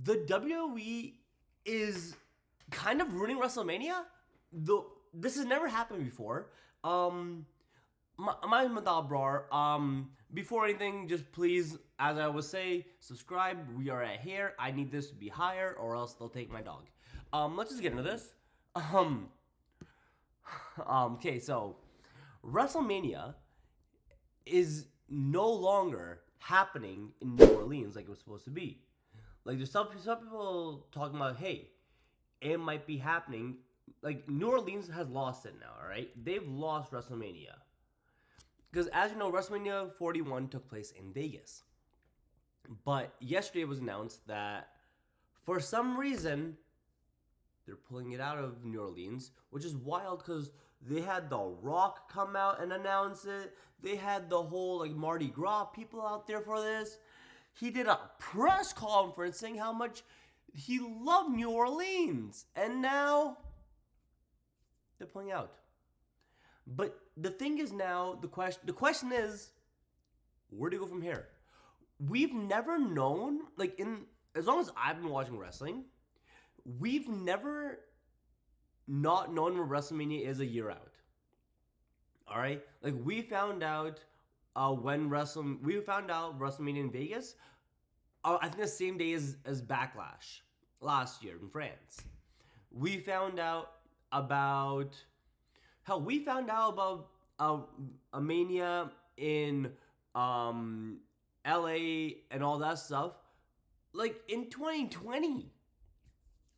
the WWE is kind of ruining WrestleMania. This has never happened before. My mcdonagh. Before anything, just please, as I always say, subscribe. We are at here. I need this to be higher, or else they'll take my dog. Let's just get into this. Okay, so WrestleMania is no longer happening in New Orleans like it was supposed to be. Like, there's some people talking about, hey, it might be happening. Like, New Orleans has lost it now, all right? They've lost WrestleMania. Because, as you know, WrestleMania 41 took place in Vegas. But yesterday it was announced that, for some reason, they're pulling it out of New Orleans, which is wild because they had The Rock come out and announce it. They had the whole, like, Mardi Gras people out there for this. He did a press conference saying how much he loved New Orleans. And now they're pulling out. But the thing is now, the question is, where do you go from here? We've never known, like, as long as I've been watching wrestling, we've never not known where WrestleMania is a year out. All right? Like, we found out WrestleMania in Vegas, I think the same day as Backlash last year in France. We found out about a Mania in LA and all that stuff, like, in 2020.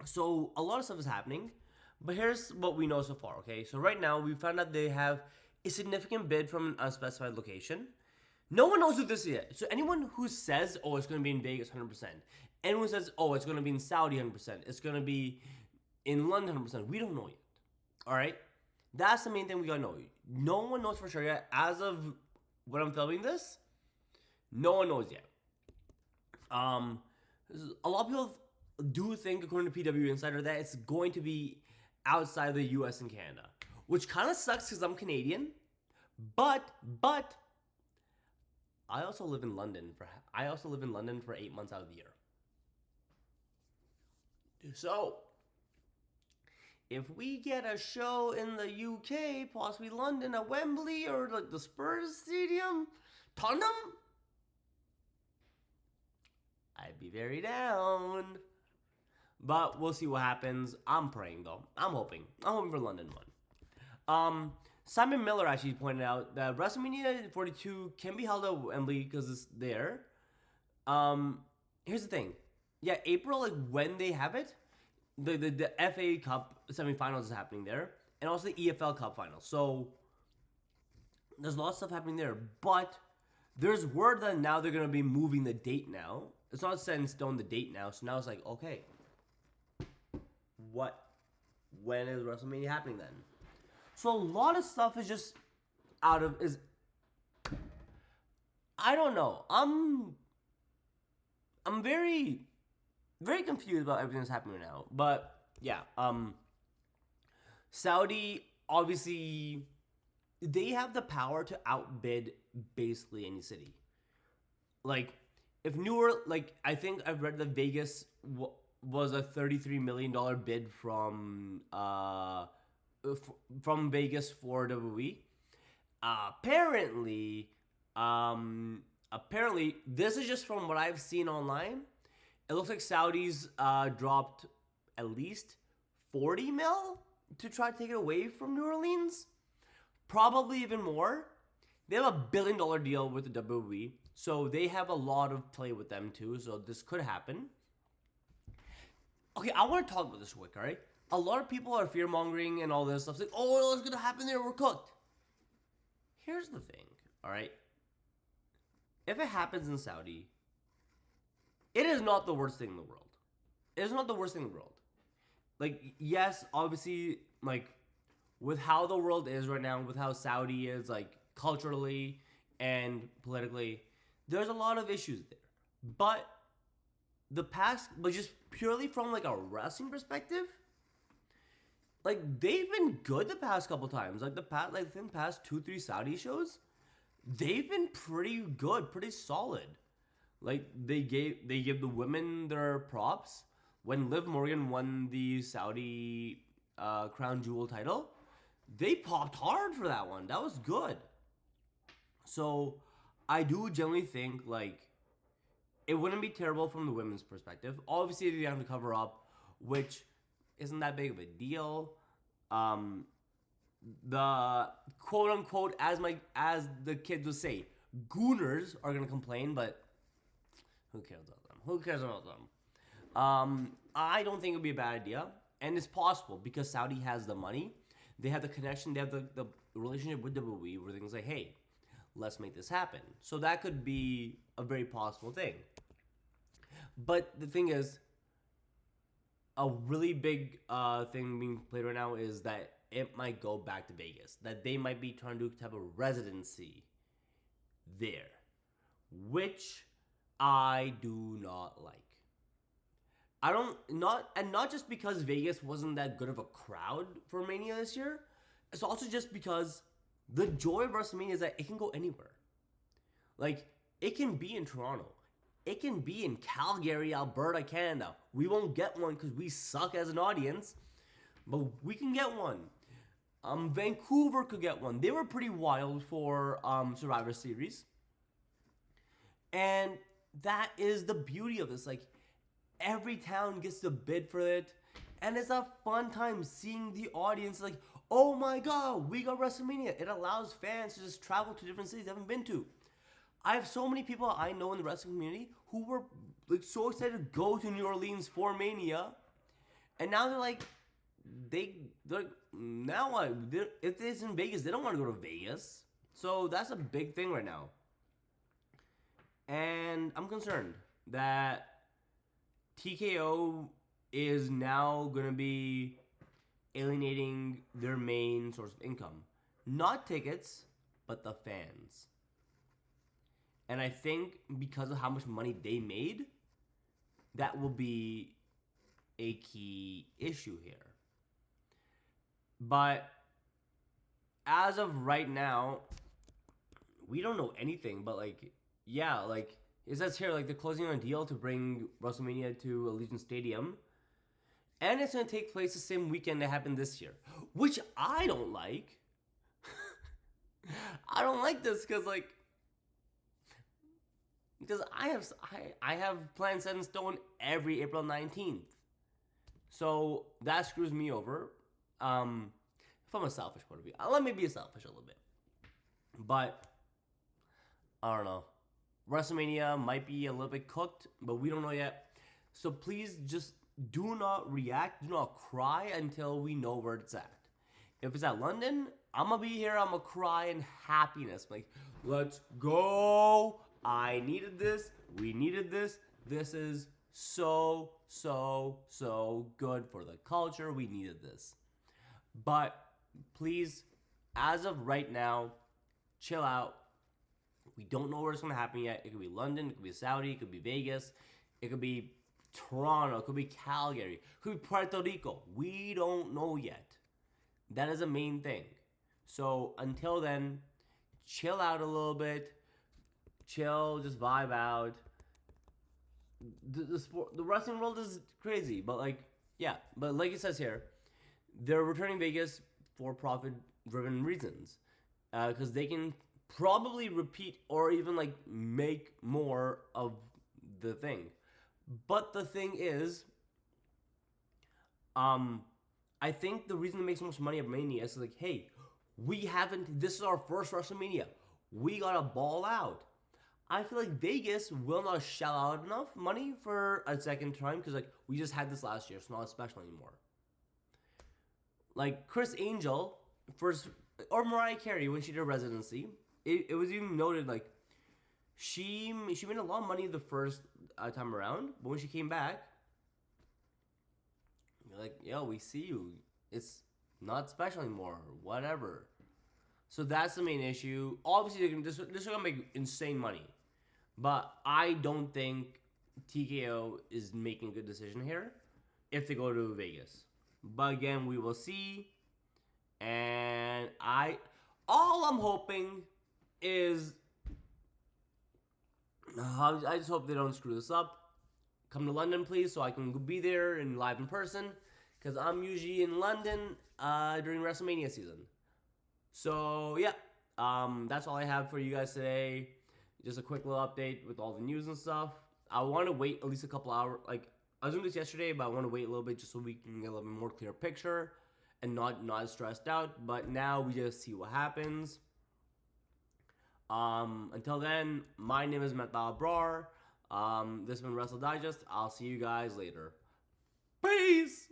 So a lot of stuff is happening, but here's what we know so far, okay? So right now, we found out they have a significant bid from an unspecified location. No one knows who this is yet. So anyone who says, oh, it's going to be in Vegas 100%, anyone who says, oh, it's going to be in Saudi 100%, it's going to be in London 100%, we don't know yet, all right? That's the main thing we got to know. No one knows for sure yet. As of when I'm filming this, no one knows yet. A lot of people do think, according to PW Insider, that it's going to be outside the US and Canada, which kind of sucks because I'm Canadian, but I also live in London for 8 months out of the year. So if we get a show in the UK, possibly London at Wembley or like the Spurs Stadium, Tottenham, I'd be very down. But we'll see what happens. I'm praying though. I'm hoping for London one. Simon Miller actually pointed out that WrestleMania 42 can be held at Wembley because it's there. Here's the thing. Yeah, April, like when they have it, the FA Cup semifinals is happening there, and also the EFL Cup finals. So there's a lot of stuff happening there. But there's word that now they're gonna be moving the date now. It's not set in stone the date now. So now it's like, okay, when is WrestleMania happening then? So a lot of stuff is just I don't know. I'm very, very confused about everything that's happening right now. But yeah, Saudi, obviously, they have the power to outbid basically any city. Like, if I think I've read that Vegas was a $33 million bid from Vegas for WWE. Apparently, this is just from what I've seen online. It looks like Saudis dropped at least 40 mil to try to take it away from New Orleans. Probably even more. They have a $1 billion deal with the WWE, so they have a lot of play with them too. So this could happen. Okay, I want to talk about this quick, alright? A lot of people are fear-mongering and all this stuff. It's like, oh, what's going to happen there? We're cooked. Here's the thing, alright? If it happens in Saudi, it is not the worst thing in the world. It is not the worst thing in the world. Like, yes, obviously, like, with how the world is right now, with how Saudi is, like, culturally and politically, there's a lot of issues there. But just purely from, like, a wrestling perspective, like, they've been good the past couple times. Like, the past 2-3 Saudi shows, they've been pretty good, pretty solid. Like they give the women their props. When Liv Morgan won the Saudi Crown Jewel title, they popped hard for that one. That was good. So I do generally think like it wouldn't be terrible from the women's perspective. Obviously, they have to cover up, which isn't that big of a deal. The quote unquote, as the kids would say, gooners are gonna complain, but who cares about them? Who cares about them? I don't think it would be a bad idea, and it's possible because Saudi has the money, they have the connection, they have the relationship with WWE, where they can say, hey, let's make this happen. So that could be a very possible thing. But the thing is, a really big thing being played right now is that it might go back to Vegas. That they might be trying to do a type of residency there, which I do not like. I don't not just because Vegas wasn't that good of a crowd for Mania this year. It's also just because the joy of WrestleMania is that it can go anywhere. Like it can be in Toronto. It can be in Calgary, Alberta, Canada. We won't get one because we suck as an audience, but we can get one. Vancouver could get one. They were pretty wild for Survivor Series. And that is the beauty of this. Like, every town gets to bid for it. And it's a fun time seeing the audience like, oh my god, we got WrestleMania. It allows fans to just travel to different cities they haven't been to. I have so many people I know in the wrestling community who were like so excited to go to New Orleans for Mania. And now they're like, now what? If it's in Vegas, they don't want to go to Vegas. So that's a big thing right now. And I'm concerned that TKO is now going to be alienating their main source of income. Not tickets, but the fans. And I think because of how much money they made, that will be a key issue here. But as of right now, we don't know anything. But like, yeah, like it says here, like they're closing on a deal to bring WrestleMania to Allegiant Stadium, and it's gonna take place the same weekend that happened this year, which I don't like. I don't like this because I have plans set in stone every April 19th, so that screws me over. From a selfish point of view, let me be selfish a little bit, but I don't know. WrestleMania might be a little bit cooked, but we don't know yet. So please just do not react, do not cry until we know where it's at. If it's at London, I'm gonna be here. I'm gonna cry in happiness. Like, let's go. I needed this. We needed this. This is so good for the culture. We needed this. But please, as of right now, chill out. We don't know where it's going to happen yet. It could be London, it could be Saudi, it could be Vegas, it could be Toronto, it could be Calgary, it could be Puerto Rico. We don't know yet. That is the main thing. So until then, chill out a little bit. Chill, just vibe out. The wrestling world is crazy, but like it says here, they're returning Vegas for profit-driven reasons, because they can probably repeat or even like make more of the thing. But the thing is, I think the reason they make so much money at Mania is like, hey, this is our first WrestleMania. We gotta ball out. I feel like Vegas will not shell out enough money for a second time because like we just had this last year. It's not special anymore. Like Chris Angel or Mariah Carey when she did residency, it was even noted like she made a lot of money the first time around, but when she came back, you're like, yo, we see you. It's not special anymore. Whatever. So that's the main issue. Obviously, they're gonna make insane money, but I don't think TKO is making a good decision here if they go to Vegas. But again, we will see. And all I'm hoping is I just hope they don't screw this up. Come to London, please, so I can be there and live in person. Because I'm usually in London during WrestleMania season. So, yeah. That's all I have for you guys today. Just a quick little update with all the news and stuff. I want to wait at least a couple hours. Like, I was doing this yesterday, but I want to wait a little bit just so we can get a little bit more clear picture and not as stressed out. But now we just see what happens. Until then, my name is mcdonagh. This has been Wrestle Digest. I'll see you guys later. Peace!